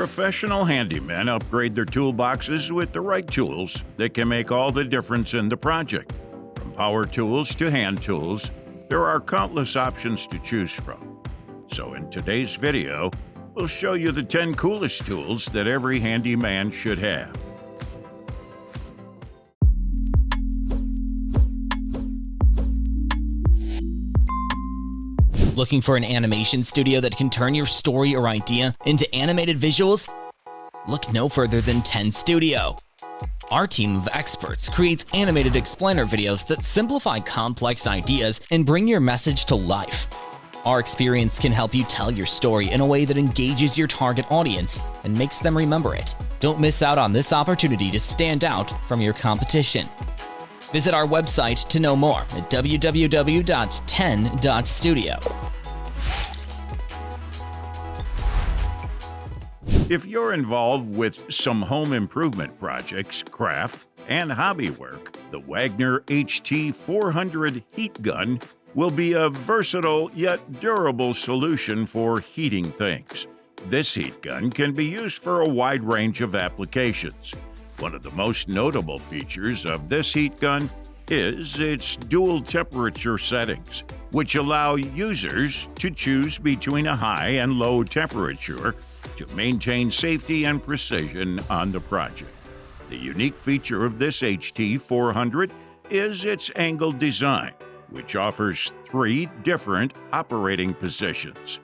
Professional handymen upgrade their toolboxes with the right tools that can make all the difference in the project. From power tools to hand tools, there are countless options to choose from. So in today's video, we'll show you the 10 coolest tools that every handyman should have. Looking for an animation studio that can turn your story or idea into animated visuals? Look no further than 10 Studio. Our team of experts creates animated explainer videos that simplify complex ideas and bring your message to life. Our experience can help you tell your story in a way that engages your target audience and makes them remember it. Don't miss out on this opportunity to stand out from your competition. Visit our website to know more at www.10.studio. If you're involved with some home improvement projects, craft, and hobby work, the Wagner HT400 heat gun will be a versatile yet durable solution for heating things. This heat gun can be used for a wide range of applications. One of the most notable features of this heat gun is its dual temperature settings, which allow users to choose between a high and low temperature to maintain safety and precision on the project. The unique feature of this HT400 is its angled design, which offers 3 different operating positions,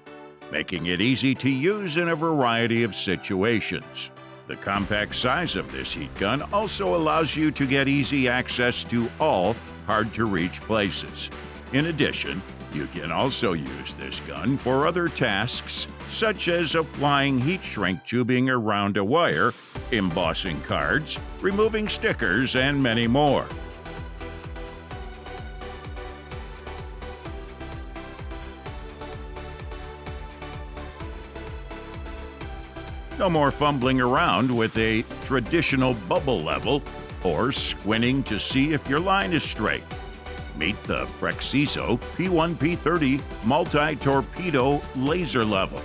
making it easy to use in a variety of situations. The compact size of this heat gun also allows you to get easy access to all hard-to-reach places. In addition, you can also use this gun for other tasks, such as applying heat shrink tubing around a wire, embossing cards, removing stickers, and many more. No more fumbling around with a traditional bubble level or squinting to see if your line is straight. Meet the PREXISO P1P30 multi-torpedo laser level.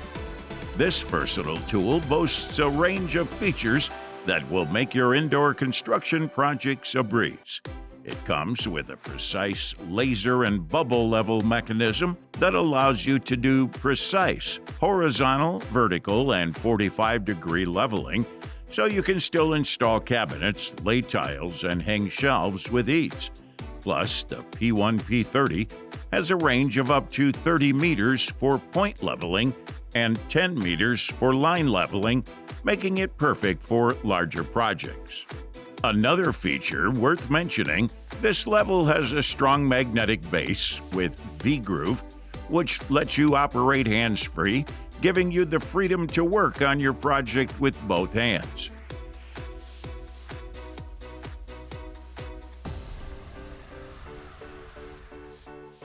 This versatile tool boasts a range of features that will make your indoor construction projects a breeze. It comes with a precise laser and bubble level mechanism that allows you to do precise horizontal, vertical, and 45-degree leveling, so you can still install cabinets, lay tiles, and hang shelves with ease. Plus, the P1P30 has a range of up to 30 meters for point leveling and 10 meters for line leveling, making it perfect for larger projects. Another feature worth mentioning, this level has a strong magnetic base with V-groove, which lets you operate hands-free, giving you the freedom to work on your project with both hands.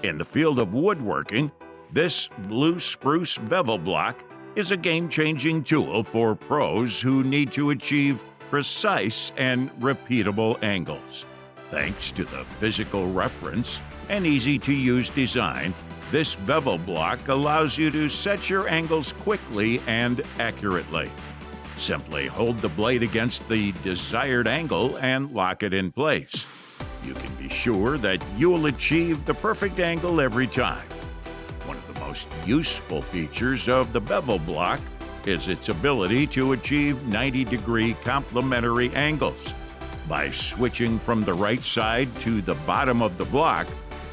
In the field of woodworking, this blue spruce bevel block is a game-changing tool for pros who need to achieve precise and repeatable angles. Thanks to the physical reference and easy-to-use design, this bevel block allows you to set your angles quickly and accurately. Simply hold the blade against the desired angle and lock it in place. You can be sure that you'll achieve the perfect angle every time. One of the most useful features of the bevel block is its ability to achieve 90-degree complementary angles. By switching from the right side to the bottom of the block,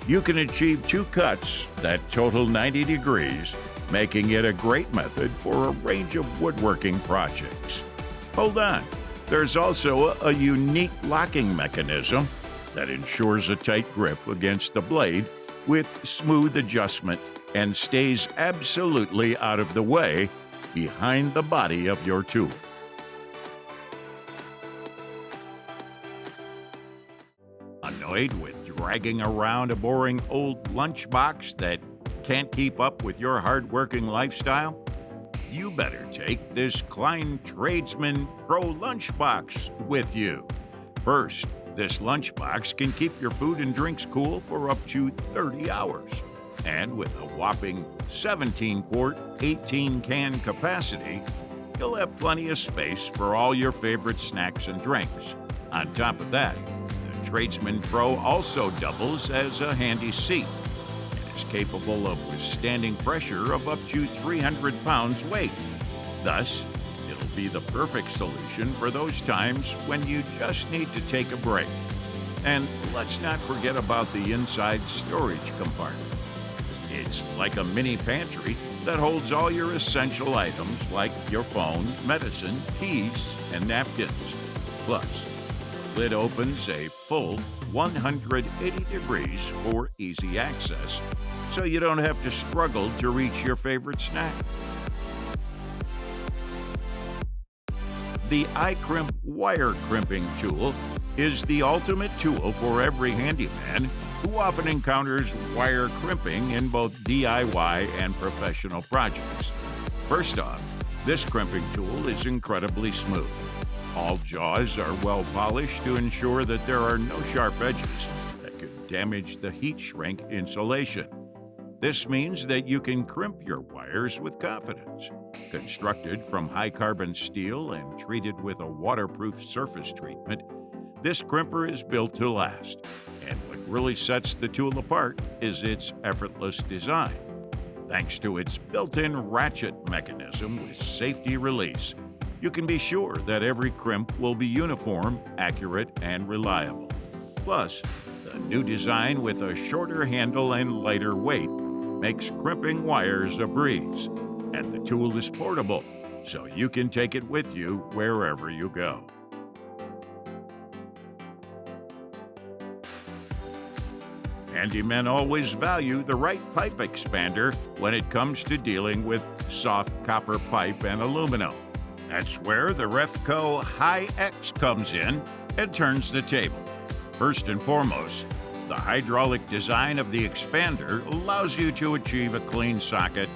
you can achieve 2 cuts that total 90 degrees, making it a great method for a range of woodworking projects. Hold on, there's also a unique locking mechanism that ensures a tight grip against the blade with smooth adjustment and stays absolutely out of the way behind the body of your tool. Annoyed with dragging around a boring old lunchbox that can't keep up with your hard-working lifestyle? You better take this Klein Tradesman Pro Lunchbox with you. First, this lunchbox can keep your food and drinks cool for up to 30 hours. And with a whopping 17-quart, 18-can capacity, you'll have plenty of space for all your favorite snacks and drinks. On top of that, the Tradesman Pro also doubles as a handy seat and is capable of withstanding pressure of up to 300 pounds weight. Thus, it'll be the perfect solution for those times when you just need to take a break. And let's not forget about the inside storage compartment. It's like a mini pantry that holds all your essential items like your phone, medicine, keys, and napkins. Plus, the lid opens a full 180 degrees for easy access, so you don't have to struggle to reach your favorite snack. The iCrimp wire crimping tool is the ultimate tool for every handyman who often encounters wire crimping in both DIY and professional projects. First off, this crimping tool is incredibly smooth. All jaws are well polished to ensure that there are no sharp edges that could damage the heat shrink insulation. This means that you can crimp your wires with confidence. Constructed from high-carbon steel and treated with a waterproof surface treatment, this crimper is built to last, and what really sets the tool apart is its effortless design. Thanks to its built-in ratchet mechanism with safety release, you can be sure that every crimp will be uniform, accurate, and reliable. Plus, the new design with a shorter handle and lighter weight makes crimping wires a breeze, and the tool is portable, so you can take it with you wherever you go. Handymen always value the right pipe expander when it comes to dealing with soft copper pipe and aluminum. That's where the Refco HYEX comes in and turns the table. First and foremost, the hydraulic design of the expander allows you to achieve a clean socket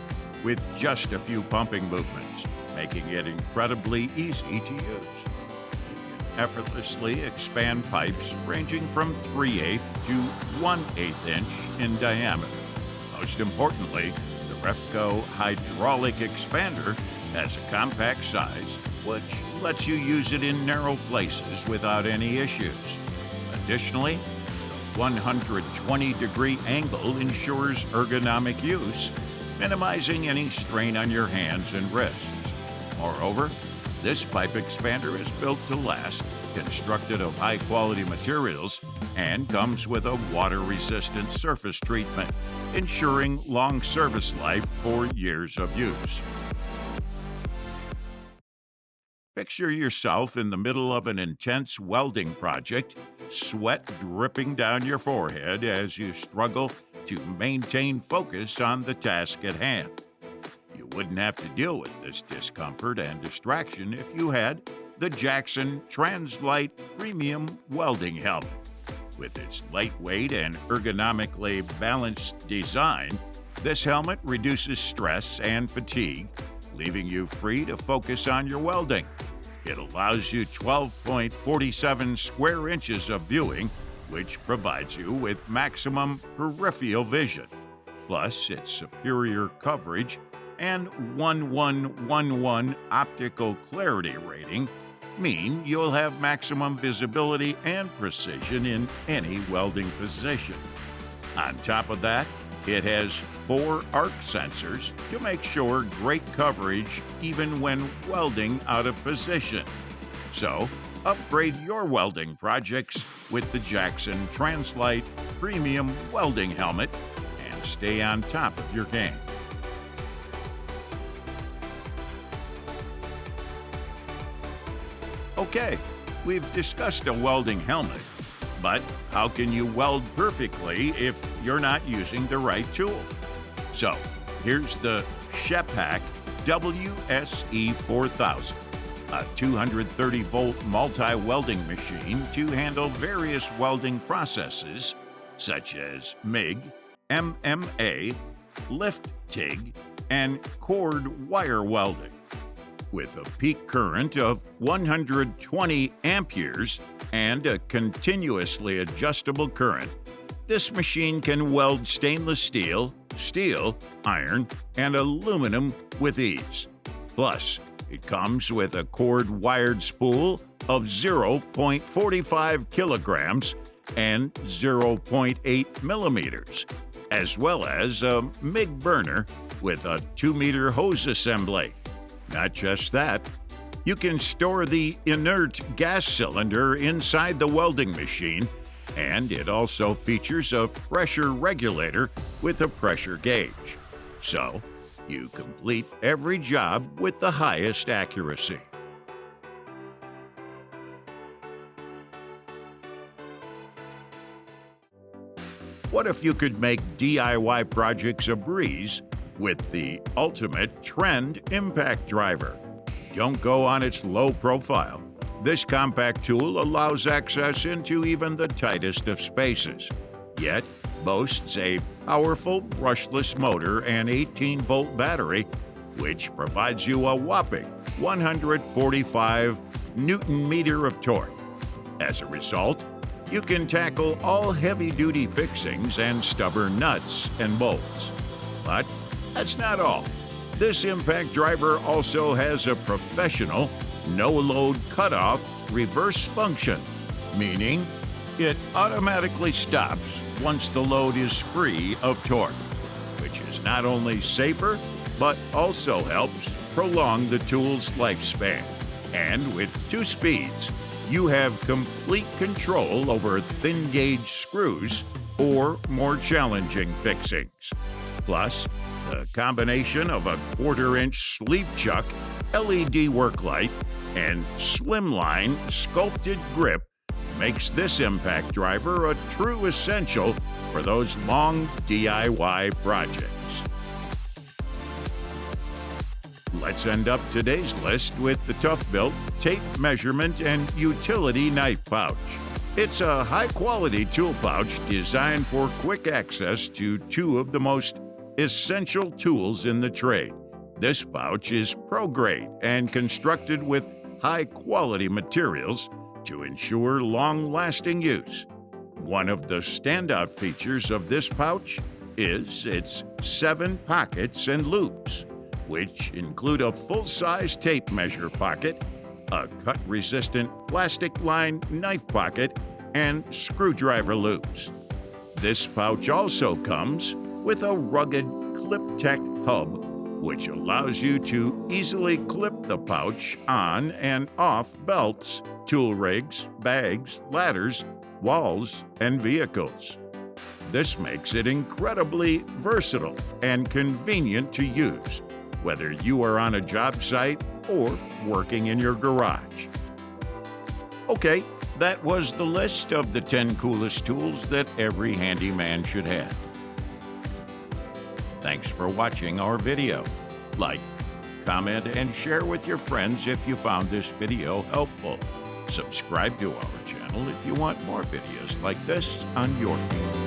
with just a few pumping movements, making it incredibly easy to use. Effortlessly expand pipes ranging from 3/8 to 1/8 inch in diameter. Most importantly, the Refco hydraulic expander has a compact size, which lets you use it in narrow places without any issues. Additionally, the 120-degree angle ensures ergonomic use, minimizing any strain on your hands and wrists. Moreover, this pipe expander is built to last, constructed of high-quality materials, and comes with a water-resistant surface treatment, ensuring long service life for years of use. Picture yourself in the middle of an intense welding project, sweat dripping down your forehead as you struggle to maintain focus on the task at hand. You wouldn't have to deal with this discomfort and distraction if you had the Jackson Translite Premium Welding Helmet. With its lightweight and ergonomically balanced design, this helmet reduces stress and fatigue, leaving you free to focus on your welding. It allows you 12.47 square inches of viewing, which provides you with maximum peripheral vision. Plus, its superior coverage and 1111 optical clarity rating mean you'll have maximum visibility and precision in any welding position. On top of that, it has 4 arc sensors to make sure great coverage even when welding out of position. So, upgrade your welding projects with the Jackson Translite Premium Welding Helmet and stay on top of your game. Okay, we've discussed a welding helmet, but how can you weld perfectly if you're not using the right tool? So, here's the HYEX WSE4000, a 230-volt multi-welding machine to handle various welding processes such as MIG, MMA, lift TIG, and cord wire welding. With a peak current of 120 amperes and a continuously adjustable current, this machine can weld stainless steel, iron, and aluminum with ease. Plus, It comes with a cord-wired spool of 0.45 kilograms and 0.8 millimeters, as well as a MIG burner with a 2-meter hose assembly. Not just that, you can store the inert gas cylinder inside the welding machine, and it also features a pressure regulator with a pressure gauge. So, you complete every job with the highest accuracy. What if you could make DIY projects a breeze with the ultimate trend impact driver? Don't go on its low profile. This compact tool allows access into even the tightest of spaces, yet boasts a powerful brushless motor and 18-volt battery, which provides you a whopping 145 Newton-meter of torque. As a result, you can tackle all heavy-duty fixings and stubborn nuts and bolts. But that's not all. This impact driver also has a professional no-load cutoff reverse function, meaning it automatically stops once the load is free of torque, which is not only safer, but also helps prolong the tool's lifespan. And with 2 speeds, you have complete control over thin-gauge screws or more challenging fixings. Plus, the combination of a 1/4-inch sleeve chuck LED work light and slimline sculpted grip makes this impact driver a true essential for those long DIY projects. Let's end up today's list with the tough-built tape measurement and utility knife pouch. It's a high-quality tool pouch designed for quick access to 2 of the most essential tools in the trade. This pouch is pro-grade and constructed with high-quality materials to ensure long-lasting use. One of the standout features of this pouch is its 7 pockets and loops, which include a full-size tape measure pocket, a cut-resistant plastic-lined knife pocket, and screwdriver loops. This pouch also comes with a rugged ClipTech hub, which allows you to easily clip the pouch on and off belts, tool rigs, bags, ladders, walls, and vehicles. This makes it incredibly versatile and convenient to use, whether you are on a job site or working in your garage. Okay, that was the list of the 10 coolest tools that every handyman should have. Thanks for watching our video. Like, comment, and share with your friends if you found this video helpful. Subscribe to our channel if you want more videos like this on your feed.